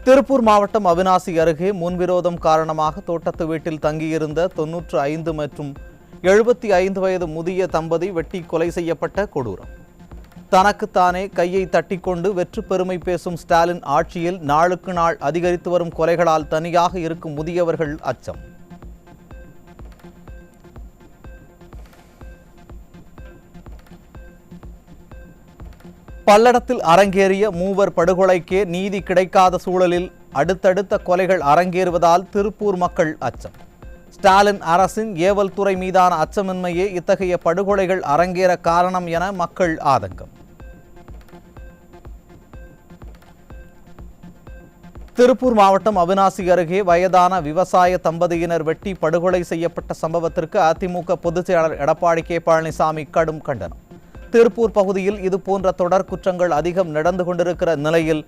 திருப்பூர் மாவட்டம் அவிநாசி அருகே முன்விரோதம் காரணமாக தோட்டத்து வீட்டில் தங்கியிருந்த 95 மற்றும் 75 வயது முதிய தம்பதி வெட்டி கொலை செய்யப்பட்ட கொடூரம். தனக்குத்தானே கையை தட்டிக்கொண்டு வெற்று பெருமை பேசும் ஸ்டாலின் ஆட்சியில் நாளுக்கு நாள் அதிகரித்து வரும் கொலைகளால் தனியாக இருக்கும் முதியவர்கள் அச்சம். பல்லடத்தில் அரங்கேறிய மூவர் படுகொலைக்கே நீதி கிடைக்காத சூழலில் அடுத்தடுத்த கொலைகள் அரங்கேறுவதால் திருப்பூர் மக்கள் அச்சம். ஸ்டாலின் அரசின் ஏவல் துறை மீதான அச்சமின்மையே இத்தகைய படுகொலைகள் அரங்கேற காரணம் என மக்கள் ஆதங்கம். திருப்பூர் மாவட்டம் அவிநாசி அருகே வயதான விவசாய தம்பதியினர் வெட்டி படுகொலை செய்யப்பட்ட சம்பவத்திற்கு அதிமுக பொதுச் செயலாளர் எடப்பாடி கே பழனிசாமி கடும் கண்டனம். திருப்பூர் பகுதியில் இதுபோன்ற தொடர் குற்றங்கள் அதிகம் நடந்து கொண்டிருக்கிற நிலையில்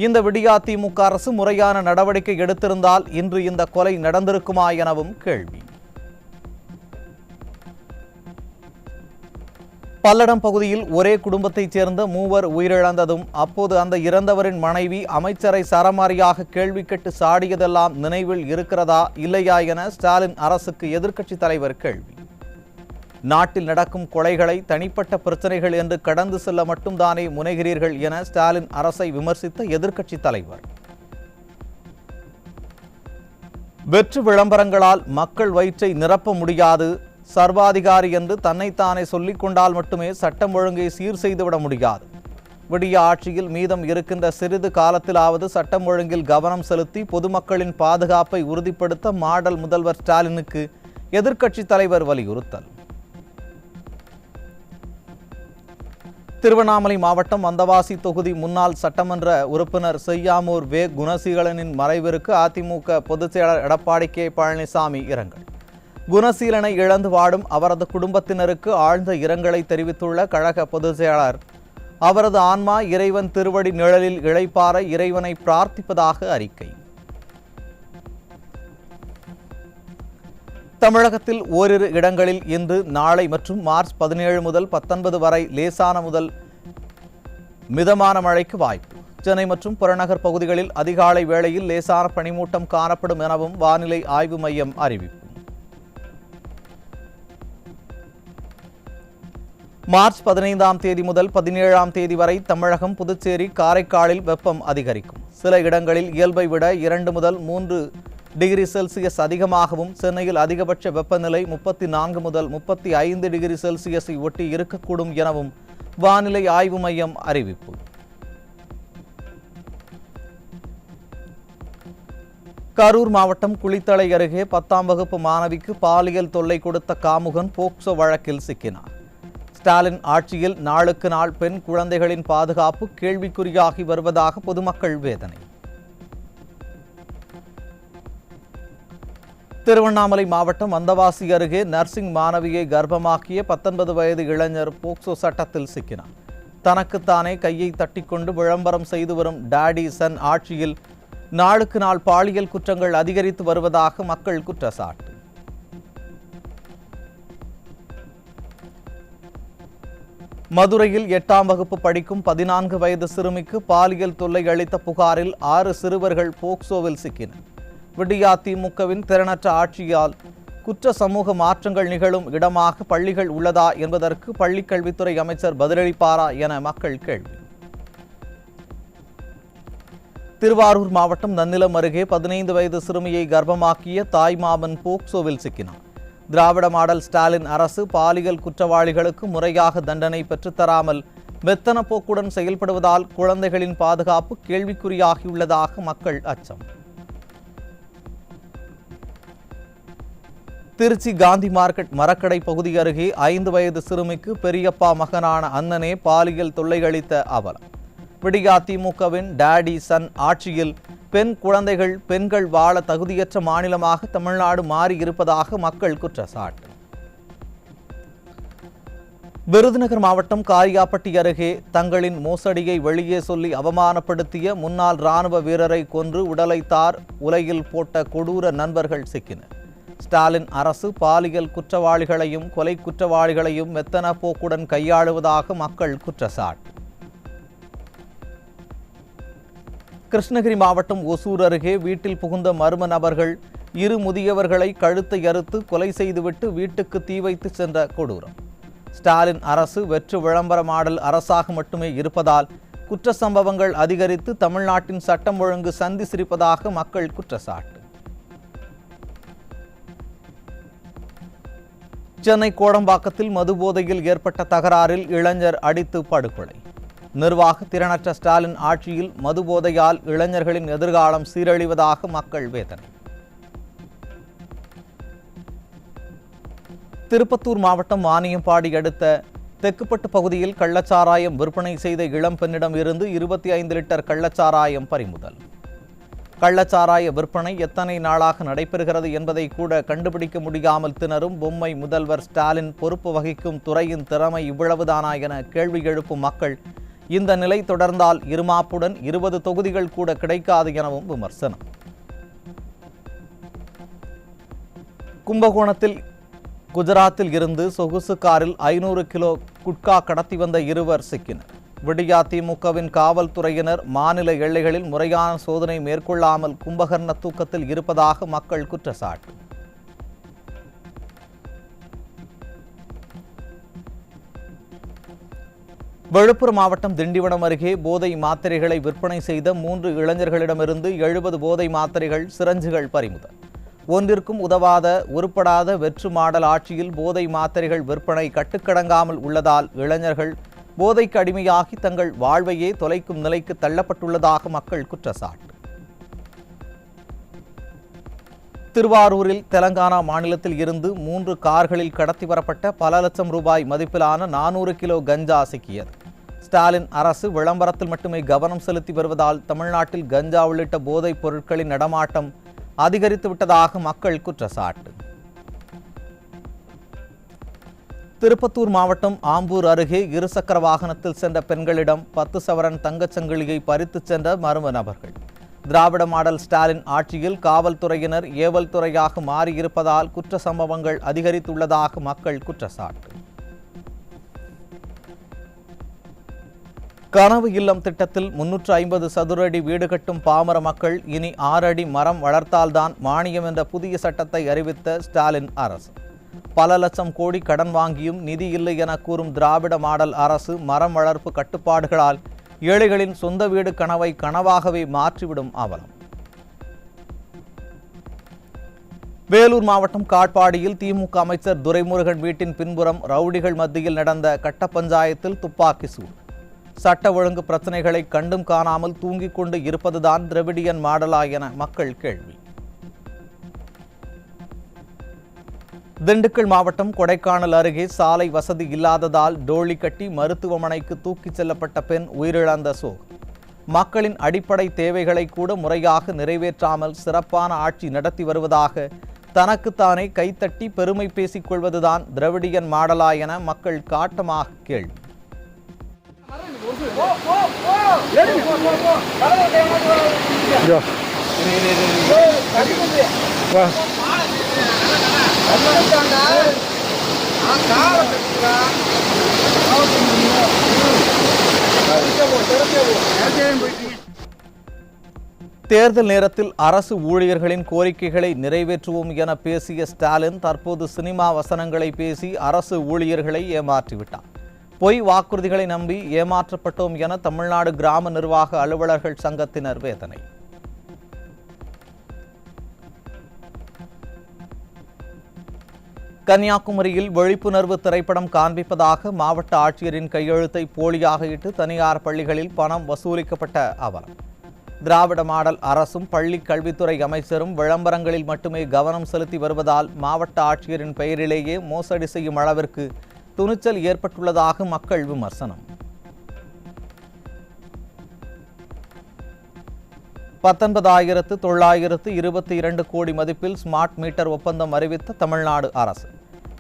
இந்த விடியா திமுக அரசு முறையான நடவடிக்கை எடுத்திருந்தால் இன்று இந்த கொலை நடந்திருக்குமா எனவும் கேள்வி. பல்லடம் பகுதியில் ஒரே குடும்பத்தைச் சேர்ந்த மூவர் உயிரிழந்ததும் அப்போது அந்த இறந்தவரின் மனைவி அமைச்சரை சரமாரியாக கேள்வி கேட்டு சாடியதெல்லாம் நினைவில் இருக்கிறதா இல்லையா என ஸ்டாலின் அரசுக்கு எதிர்க்கட்சித் தலைவர் கேள்வி. நாட்டில் நடக்கும் கொலைகளை தனிப்பட்ட பிரச்சனைகள் என்று கடந்து செல்ல மட்டும்தானே முனைகிறீர்கள் என ஸ்டாலின் அரசை விமர்சித்த எதிர்க்கட்சித் தலைவர். வெற்று விளம்பரங்களால் மக்கள் வயிற்றை நிரப்ப முடியாது, சர்வாதிகாரி என்று தன்னைத்தானே சொல்லிக் கொண்டால் மட்டுமே சட்டம் ஒழுங்கை சீர் செய்துவிட முடியாது. விடிய ஆட்சியில் மீதம் இருக்கின்ற சிறிது காலத்திலாவது சட்டம் ஒழுங்கில் கவனம் செலுத்தி பொதுமக்களின் பாதுகாப்பை உறுதிப்படுத்த மாடல் முதல்வர் ஸ்டாலினுக்கு எதிர்க்கட்சித் தலைவர் வலியுறுத்தல். திருவண்ணாமலை மாவட்டம் வந்தவாசி தொகுதி முன்னாள் சட்டமன்ற உறுப்பினர் செய்யாமூர் வே குணசீலனின் மறைவிற்கு அதிமுக பொதுச் செயலாளர் எடப்பாடி கே பழனிசாமி இரங்கல். குணசீலனை இழந்து வாடும் அவரது குடும்பத்தினருக்கு ஆழ்ந்த இரங்கலை தெரிவித்துள்ள கழக பொதுச் செயலாளர், அவரது ஆன்மா இறைவன் திருவடி நிழலில் இளைப்பாற இறைவனை பிரார்த்திப்பதாக அறிக்கை. தமிழகத்தில் ஓரிரு இடங்களில் இன்று நாளை மற்றும் மார்ச் 17 முதல் 19 வரை லேசான முதல் மிதமான மழைக்கு வாய்ப்பு. சென்னை மற்றும் புறநகர் பகுதிகளில் அதிகாலை வேளையில் லேசான பனிமூட்டம் காணப்படும் எனவும் வானிலை ஆய்வு மையம் அறிவிப்பு. மார்ச் 15ஆம் தேதி முதல் 17ஆம் தேதி வரை தமிழகம், புதுச்சேரி, காரைக்காலில் வெப்பம் அதிகரிக்கும். சில இடங்களில் இயல்பை விட 2 முதல் 3 டிகிரி செல்சியஸ் அதிகமாகவும், சென்னையில் அதிகபட்ச வெப்பநிலை 34 முதல் 35 டிகிரி செல்சியஸை ஒட்டி இருக்கக்கூடும் எனவும் வானிலை ஆய்வு மையம் அறிவிப்பு. கரூர் மாவட்டம் குளித்தலை அருகே 10ஆம் வகுப்பு மாணவிக்கு பாலியல் தொல்லை கொடுத்த காமுகன் போக்சோ வழக்கில் சிக்கினார். ஸ்டாலின் ஆட்சியில் நாளுக்கு நாள் பெண் குழந்தைகளின் பாதுகாப்பு கேள்விக்குறியாகி வருவதாக பொதுமக்கள் வேதனை. திருவண்ணாமலை மாவட்டம் வந்தவாசி அருகே நர்சிங் மாணவியை கர்ப்பமாக்கிய 19 வயது இளைஞர் போக்சோ சட்டத்தில் சிக்கினார். தனக்குத்தானே கையை தட்டிக்கொண்டு விளம்பரம் செய்து வரும் டாடி சன் ஆட்சியில் நாளுக்கு நாள் பாலியல் குற்றங்கள் அதிகரித்து வருவதாக மக்கள் குற்றச்சாட்டு. மதுரையில் 8ஆம் வகுப்பு படிக்கும் 14 வயது சிறுமிக்கு பாலியல் தொல்லை அளித்த புகாரில் 6 சிறுவர்கள் போக்சோவில் சிக்கினர். விடியா திமுகவின் திறனற்ற ஆட்சியால் குற்ற சமூக மாற்றங்கள் நிகழும் இடமாக பள்ளிகள் உள்ளதா என்பதற்கு பள்ளிக் கல்வித்துறை அமைச்சர் பதிலளிப்பாரா என மக்கள் கேள்வி. திருவாரூர் மாவட்டம் நன்னிலம் அருகே 15 வயது சிறுமியை கர்ப்பமாக்கிய தாய்மாமன் போக்சோவில் சிக்கினார். திராவிட மாடல் ஸ்டாலின் அரசு பாலியல் குற்றவாளிகளுக்கு முறையாக தண்டனை பெற்றுத்தராமல் மெத்தன போக்குடன் செயல்படுவதால் குழந்தைகளின் பாதுகாப்பு கேள்விக்குறியாகியுள்ளதாக மக்கள் அச்சம். திருச்சி காந்தி மார்க்கெட் மரக்கடை பகுதி அருகே 5 வயது சிறுமிக்கு பெரியப்பா மகனான அண்ணனே பாலியல் தொல்லை அளித்த அவலம். விடியா திமுகவின் டாடி சன் ஆட்சியில் பெண்கள் வாழ தகுதியற்ற மாநிலமாக தமிழ்நாடு மாறி இருப்பதாக மக்கள் குற்றச்சாட்டு. விருதுநகர் மாவட்டம் காரியாப்பட்டி அருகே தங்களின் மோசடியை வெளியே சொல்லி அவமானப்படுத்திய முன்னாள் ராணுவ வீரரை கொன்று உடலை தார் உலையில் போட்ட கொடூர நண்பர்கள் சிக்கினர். ஸ்டாலின் அரசு பாலியல் குற்றவாளிகளையும் கொலை குற்றவாளிகளையும் மெத்தன போக்குடன் கையாளுவதாக மக்கள் குற்றச்சாட்டு. கிருஷ்ணகிரி மாவட்டம் ஒசூர் அருகே வீட்டில் புகுந்த மர்ம நபர்கள் 2 முதியவர்களை கழுத்தை அறுத்து கொலை செய்துவிட்டு வீட்டுக்கு தீ வைத்து சென்ற கொடூரம். ஸ்டாலின் அரசு வெற்று விளம்பர மாடல் அரசாக மட்டுமே இருப்பதால் குற்ற சம்பவங்கள் அதிகரித்து தமிழ்நாட்டின் சட்டம் ஒழுங்கு சந்தி சிரிப்பதாக மக்கள் குற்றச்சாட்டு. சென்னை கோடம்பாக்கத்தில் மது போதையில் ஏற்பட்ட தகராறில் இளைஞர் அடித்து படுகொலை. நிர்வாக திறனற்ற ஸ்டாலின் ஆட்சியில் மது போதையால் இளைஞர்களின் எதிர்காலம் சீரழிவதாக மக்கள் வேதனை. திருப்பத்தூர் மாவட்டம் வாணியம்பாடி அடுத்த தெக்குப்பட்டு பகுதியில் கள்ளச்சாராயம் விற்பனை செய்த இளம் பெண்ணிடம் இருந்து 25 லிட்டர் கள்ளச்சாராயம் பறிமுதல். கள்ளச்சாராய விற்பனை எத்தனை நாளாக நடைபெறுகிறது என்பதை கூட கண்டுபிடிக்க முடியாமல் திணறும் பொம்மை முதல்வர் ஸ்டாலின் பொறுப்பு வகிக்கும் துறையின் திறமை இவ்வளவுதானா என கேள்வி எழுப்பும் மக்கள் இந்த நிலை தொடர்ந்தால் இருமாப்புடன் 20 தொகுதிகள் கூட கிடைக்காது எனவும் விமர்சனம். கும்பகோணத்தில் குஜராத்தில் இருந்து சொகுசு காரில் 500 கிலோ குட்கா கடத்தி வந்த 2 சிக்கினர். விடியா திமுகவின் காவல்துறையினர் மாநில எல்லைகளில் முறையான சோதனை மேற்கொள்ளாமல் கும்பகர்ண தூக்கத்தில் இருப்பதாக மக்கள் குற்றச்சாட்டு. விழுப்புரம் மாவட்டம் திண்டிவனம் அருகே போதை மாத்திரைகளை விற்பனை செய்த 3 இளைஞர்களிடமிருந்து 70 போதை மாத்திரைகள் சிரஞ்சுகள் பறிமுதல். ஒன்றிற்கும் உதவாத உருப்படாத வெற்று மாடல் ஆட்சியில் போதை மாத்திரைகள் விற்பனை கட்டுக்கடங்காமல் உள்ளதால் இளைஞர்கள் போதைக்கு அடிமையாகி தங்கள் வாழ்வையே தொலைக்கும் நிலைக்கு தள்ளப்பட்டுள்ளதாக மக்கள் குற்றச்சாட்டு. திருவாரூரில் தெலங்கானா மாநிலத்தில் இருந்து 3 கார்களில் கடத்தி வரப்பட்ட பல லட்சம் ரூபாய் மதிப்பிலான 400 கிலோ கஞ்சா சிக்கியது. ஸ்டாலின் அரசு விளம்பரத்தில் மட்டுமே கவனம் செலுத்தி வருவதால் தமிழ்நாட்டில் கஞ்சா உள்ளிட்ட போதைப் பொருட்களின் நடமாட்டம் அதிகரித்து விட்டதாக மக்கள் குற்றச்சாட்டு. திருப்பத்தூர் மாவட்டம் ஆம்பூர் அருகே 2 சக்கர வாகனத்தில் சென்ற பெண்களிடம் 10 சவரன் தங்கச்சங்கிலியை பறித்துச் சென்ற மர்ம நபர்கள். திராவிட மாடல் ஸ்டாலின் ஆட்சியில் காவல்துறையினர் ஏவல் துறையாக மாறியிருப்பதால் குற்ற சம்பவங்கள் அதிகரித்துள்ளதாக மக்கள் குற்றச்சாட்டு. கனவு இல்லம் திட்டத்தில் 350 சதுர அடி வீடு கட்டும் பாமர மக்கள் இனி 6 அடி மரம் வளர்த்தால்தான் மானியம் என்ற புதிய சட்டத்தை அறிவித்த ஸ்டாலின் அரசு. பல லட்சம் கோடி கடன் வாங்கியும் நிதி இல்லை என கூறும் திராவிட மாடல் அரசு மரம் வளர்ப்பு கட்டுப்பாடுகளால் ஏழைகளின் சொந்த வீடு கனவை கனவாகவே மாற்றிவிடும் அவலம். வேலூர் மாவட்டம் காட்பாடியில் திமுக அமைச்சர் துரைமுருகன் வீட்டின் பின்புறம் ரவுடிகள் மத்தியில் நடந்த கட்ட பஞ்சாயத்தில் துப்பாக்கி சூடு. சட்ட ஒழுங்கு பிரச்சனைகளை கண்டும் காணாமல் தூங்கிக் கொண்டு இருப்பதுதான் திராவிடியன் மாடலா என மக்கள் கேள்வி. திண்டுக்கல் மாவட்டம் கொடைக்கானல் அருகே சாலை வசதி இல்லாததால் டோலி கட்டி மருத்துவமனைக்கு தூக்கிச் செல்லப்பட்ட பெண் உயிரிழந்த சோகம். மக்களின் அடிப்படை தேவைகளை கூட முறையாக நிறைவேற்றாமல் சிறப்பான ஆட்சி நடத்தி வருவதாக தனக்குத்தானே கைத்தட்டி பெருமை பேசிக் கொள்வதுதான் திராவிடியன் மாடலா என மக்கள் காட்டமாக கேள்வி. தேர்தல் நேரத்தில் அரசு ஊழியர்களின் கோரிக்கைகளை நிறைவேற்றுவோம் என பேசிய ஸ்டாலின் தற்போது சினிமா வசனங்களை பேசி அரசு ஊழியர்களை ஏமாற்றிவிட்டார். பொய் வாக்குறுதிகளை நம்பி ஏமாற்றப்பட்டோம் என தமிழ்நாடு கிராம நிர்வாக அலுவலர்கள் சங்கத்தினர் வேதனை. கன்னியாகுமரியில் விழிப்புணர்வு திரைப்படம் காண்பிப்பதாக மாவட்ட ஆட்சியரின் கையெழுத்தை போலியாக இட்டு தனியார் பள்ளிகளில் பணம் வசூலிக்கப்பட்ட அவலம். திராவிட மாடல் அரசும் பள்ளி கல்வித்துறை அமைச்சரும் விளம்பரங்களில் மட்டுமே கவனம் செலுத்தி வருவதால் மாவட்ட ஆட்சியரின் பெயரிலேயே மோசடி செய்யும் அளவிற்கு துணிச்சல் ஏற்பட்டுள்ளதாக மக்கள் விமர்சனம். 19,922 கோடி மதிப்பில் ஸ்மார்ட் மீட்டர் ஒப்பந்தம் அறிவித்த தமிழ்நாடு அரசு.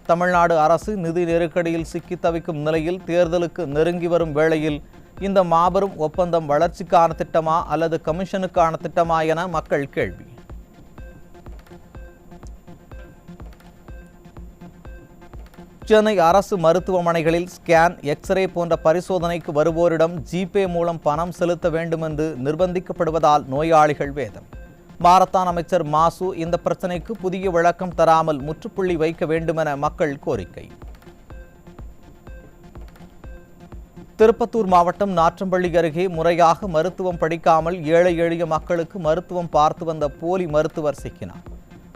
தமிழ்நாடு அரசு நிதி நெருக்கடியில் சிக்கி தவிக்கும் நிலையில் தேர்தலுக்கு நெருங்கி வரும் வேளையில் இந்த மாபெரும் ஒப்பந்தம் வளர்ச்சிக்கான திட்டமா அல்லது கமிஷனுக்கான திட்டமா என மக்கள் கேள்வி. சென்னை அரசு மருத்துவமனைகளில் ஸ்கேன், எக்ஸ்ரே போன்ற பரிசோதனைக்கு வருவோரிடம் ஜிபே மூலம் பணம் செலுத்த வேண்டும் என்று நிர்பந்திக்கப்படுவதால் நோயாளிகள் வேதனை. மாரத்தான் அமைச்சர் மாசு இந்த பிரச்சினைக்கு புதிய விளக்கம் தராமல் முற்றுப்புள்ளி வைக்க வேண்டுமென மக்கள் கோரிக்கை. திருப்பத்தூர் மாவட்டம் நாற்றம்பள்ளி அருகே முறையாக மருத்துவம் படிக்காமல் ஏழை எளிய மக்களுக்கு மருத்துவம் பார்த்து வந்த போலி மருத்துவர் சிக்கினார்.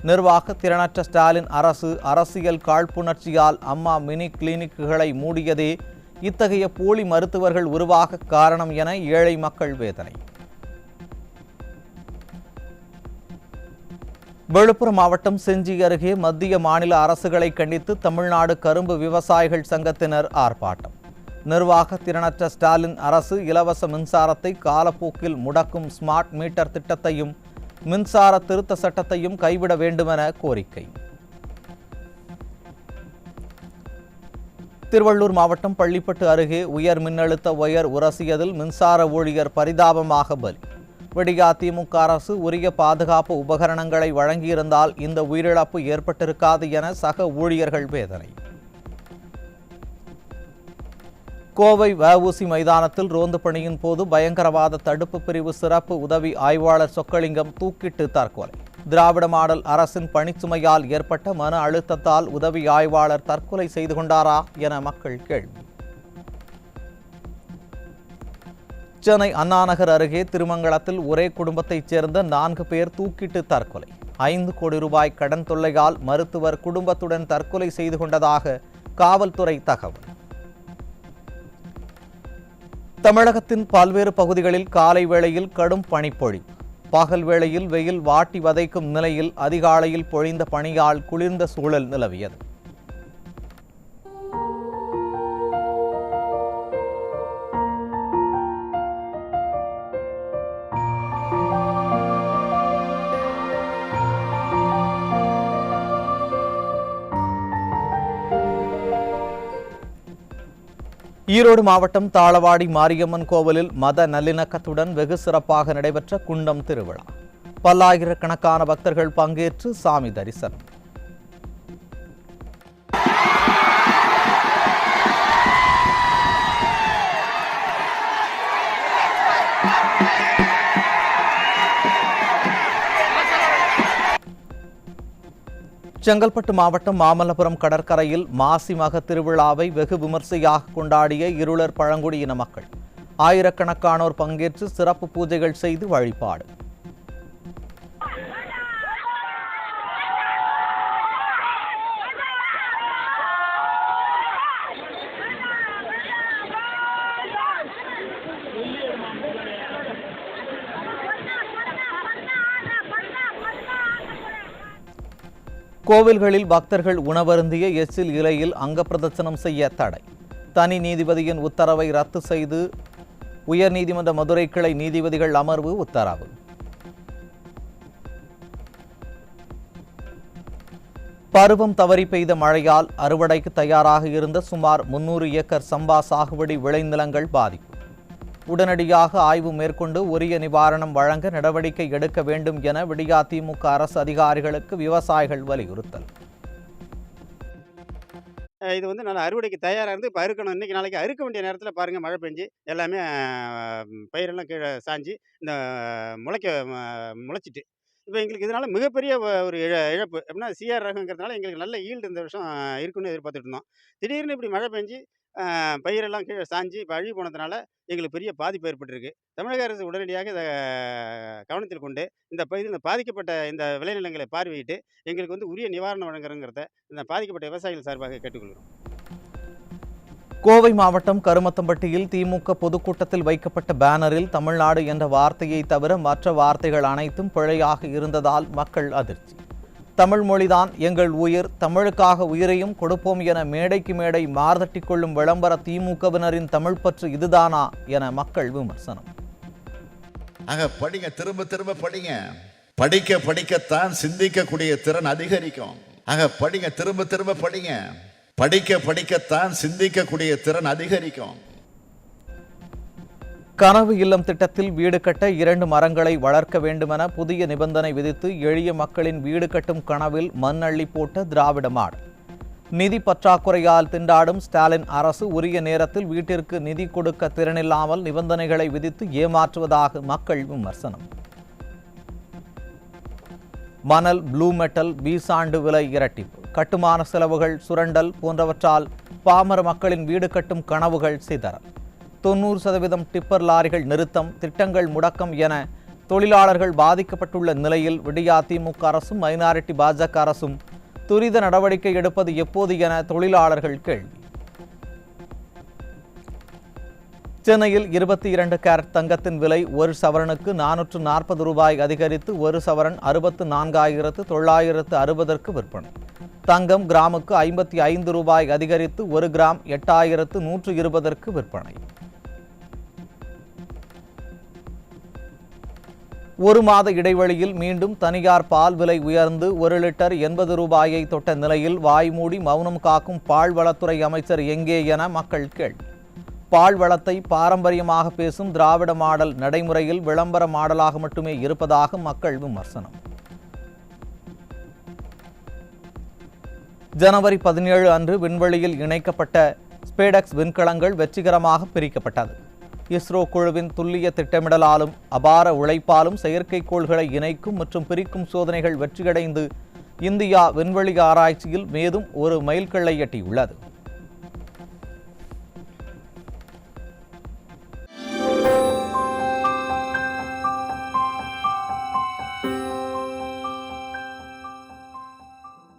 நிர்வாக திறனற்ற ஸ்டாலின் அரசு அரசியல் காழ்ப்புணர்ச்சியால் அம்மா மினி கிளினிக்குகளை மூடியதே இத்தகைய போலி மருத்துவர்கள் உருவாக காரணம் என ஏழை மக்கள் வேதனை. விழுப்புரம் மாவட்டம் செஞ்சி அருகே மத்திய மாநில அரசுகளை கண்டித்து தமிழ்நாடு கரும்பு விவசாயிகள் சங்கத்தினர் ஆர்ப்பாட்டம். நிர்வாக திறனற்ற ஸ்டாலின் அரசு இலவச மின்சாரத்தை காலப்போக்கில் முடக்கும் ஸ்மார்ட் மீட்டர் திட்டத்தையும் மின்சார திருத்த சட்டத்தையும் கைவிட வேண்டுமென கோரிக்கை. திருவள்ளூர் மாவட்டம் பள்ளிப்பட்டு அருகே உயர் மின்னழுத்த ஒயர் உரசியதில் மின்சார ஊழியர் பரிதாபமாக பலி. விடியா திமுக அரசு உரிய பாதுகாப்பு உபகரணங்களை வழங்கியிருந்தால் இந்த உயிரிழப்பு ஏற்பட்டிருக்காது என சக ஊழியர்கள் வேதனை. கோவை வஉசி மைதானத்தில் ரோந்து பணியின் போது பயங்கரவாத தடுப்பு பிரிவு சிறப்பு உதவி ஆய்வாளர் சொக்கலிங்கம் தூக்கிட்டு தற்கொலை. திராவிட மாடல் அரசின் பணிச்சுமையால் ஏற்பட்ட மன அழுத்தத்தால் உதவி ஆய்வாளர் தற்கொலை செய்து கொண்டாரா என மக்கள் கேள்வி. சென்னை அண்ணாநகர் அருகே திருமங்கலத்தில் ஒரே குடும்பத்தைச் சேர்ந்த 4 பேர் தூக்கிட்டு தற்கொலை. 5 கோடி ரூபாய் கடன் தொல்லையால் மருத்துவர் குடும்பத்துடன் தற்கொலை செய்து கொண்டதாக காவல்துறை தகவல். தமிழகத்தின் பல்வேறு பகுதிகளில் காலை வேளையில் கடும் பனிப்பொழிவு. பகல் வேளையில் வெயில் வாட்டி வதைக்கும் நிலையில் அதிகாலையில் பொழிந்த பனியால் குளிர்ந்த சூழல் நிலவியது. ஈரோடு மாவட்டம் தாளவாடி மாரியம்மன் கோவிலில் மத நல்லிணக்கத்துடன் வெகு சிறப்பாக நடைபெற்ற குண்டம் திருவிழா. பல்லாயிரக்கணக்கான பக்தர்கள் பங்கேற்று சாமி தரிசனம். செங்கல்பட்டு மாவட்டம் மாமல்லபுரம் கடற்கரையில் மாசி மக திருவிழாவை வெகு விமர்சையாக கொண்டாடிய இருளர் பழங்குடியின மக்கள். ஆயிரக்கணக்கானோர் பங்கேற்று சிறப்பு பூஜைகள் செய்து வழிபாடு. கோவில்களில் பக்தர்கள் உணவருந்திய எச்சில் இலையில் அங்க பிரதட்சணம் செய்ய தடை. தனி நீதிபதியின் உத்தரவை ரத்து செய்து உயர்நீதிமன்ற மதுரை கிளை நீதிபதிகள் அமர்வு உத்தரவு. பருவம் தவறி பெய்த மழையால் அறுவடைக்கு தயாராக இருந்த சுமார் 300 ஏக்கர் சம்பா சாகுபடி விளைநிலங்கள் பாதிப்பு. உடனடியாக ஆய்வு மேற்கொண்டு உரிய நிவாரணம் வழங்க நடவடிக்கை எடுக்க வேண்டும் என விடியா திமுக அரசு அதிகாரிகளுக்கு விவசாயிகள் வலியுறுத்தல். இது நல்ல அறுவடைக்கு தயாராக இருந்து இப்போ அறுக்கணும். இன்றைக்கி நாளைக்கு அறுக்க வேண்டிய நேரத்தில் பாருங்கள், மழை பெஞ்சு எல்லாமே பயிரெல்லாம் கீழே சாஞ்சி இந்த முளைச்சிட்டு இப்போ எங்களுக்கு இதனால் மிகப்பெரிய ஒரு இழப்பு. எப்படின்னா சிஆர் ரகங்கிறதுனால எங்களுக்கு நல்ல ஈல்டு இந்த வருஷம் இருக்குன்னு எதிர்பார்த்துட்டு இருந்தோம். திடீர்னு இப்படி மழை பெஞ்சு பயிரெல்லாம் கீழே சாஞ்சி இப்போ அழுகி போனதுனால எங்களுக்கு பெரிய பாதிப்பு ஏற்பட்டிருக்கு. தமிழக அரசு உடனடியாக இதை கவனத்தில் கொண்டு இந்த பாதிக்கப்பட்ட இந்த விளைநிலங்களை பார்வையிட்டு எங்களுக்கு உரிய நிவாரணம் வழங்குறங்கிறத இந்த பாதிக்கப்பட்ட விவசாயிகள் சார்பாக கேட்டுக்கொள்கிறோம். கோவை மாவட்டம் கருமத்தம்பட்டியில் திமுக பொதுக்கூட்டத்தில் வைக்கப்பட்ட பேனரில் தமிழ்நாடு என்ற வார்த்தையை தவிர மற்ற வார்த்தைகள் அனைத்தும் பிழையாக இருந்ததால் மக்கள் அதிர்ச்சி. தமிழ் மொழிதான் எங்கள் உயிர், தமிழுக்காக உயிரையும் கொடுப்போம் என மேடைக்கு மேடை மார்தட்டி கொள்ளும் விளம்பர திமுகவினரின் தமிழ் பற்று இதுதானா என மக்கள் விமர்சனம். படிங்க, திரும்ப திரும்ப படிங்க. படிக்க படிக்கத்தான் சிந்திக்கக்கூடிய திறன் அதிகரிக்கும். படிங்க, திரும்ப திரும்ப படிங்க. படிக்க படிக்கத்தான் சிந்திக்கக்கூடிய திறன் அதிகரிக்கும். கனவு இல்லம் திட்டத்தில் வீடு கட்ட 2 மரங்களை வளர்க்க வேண்டுமென புதிய நிபந்தனை விதித்து எளிய மக்களின் வீடு கட்டும் கனவில் மண் அள்ளி போட்ட திராவிட மாடல். நிதி பற்றாக்குறையால் திண்டாடும் ஸ்டாலின் அரசு உரிய நேரத்தில் வீட்டிற்கு நிதி கொடுக்க திறனில்லாமல் நிபந்தனைகளை விதித்து ஏமாற்றுவதாக மக்கள் விமர்சனம். மணல், ப்ளூ மெட்டல், பீசாண்டு விலை இரட்டிப்பு, கட்டுமான செலவுகள் சுரண்டல் போன்றவற்றால் பாமர மக்களின் வீடு கட்டும் கனவுகள் சிதறல். 90% டிப்பர் லாரிகள் நிறுத்தம், திட்டங்கள் முடக்கம் என தொழிலாளர்கள் பாதிக்கப்பட்டுள்ள நிலையில் விடியா திமுக அரசும் மைனாரிட்டி பாஜக அரசும் துரித நடவடிக்கை எடுப்பது எப்போது என தொழிலாளர்கள் கேள்வி. சென்னையில் 22 கேரட் தங்கத்தின் விலை ஒரு சவரனுக்கு 440 ரூபாய் அதிகரித்து ஒரு சவரன் 64,960 விற்பனை. தங்கம் கிராமுக்கு 55 ரூபாய் அதிகரித்து ஒரு கிராம் 8,120 விற்பனை. ஒரு மாத இடைவெளியில் மீண்டும் தனியார் பால் விலை உயர்ந்து 1 லிட்டர் 80 ரூபாயை தொட்ட நிலையில் வாய்மூடி மௌனம் காக்கும் பால்வளத்துறை அமைச்சர் எங்கே என மக்கள் கேள்வி. பால்வளத்தை பாரம்பரியமாக பேசும் திராவிட மாடல் நடைமுறையில் விளம்பர மாடலாக மட்டுமே இருப்பதாக மக்கள் விமர்சனம். ஜனவரி 17 அன்று விண்வெளியில் இணைக்கப்பட்ட ஸ்பேடெக்ஸ் விண்கலங்கள் வெற்றிகரமாக பிரிக்கப்பட்டது. இஸ்ரோ குழுவின் துல்லிய திட்டமிடலாலும் அபார உழைப்பாலும் செயற்கைக்கோள்களை இணைக்கும் மற்றும் பிரிக்கும் சோதனைகள் வெற்றியடைந்து இந்தியா விண்வெளி ஆராய்ச்சியில் மேலும் ஒரு மைல்கல்லை எட்டியுள்ளது.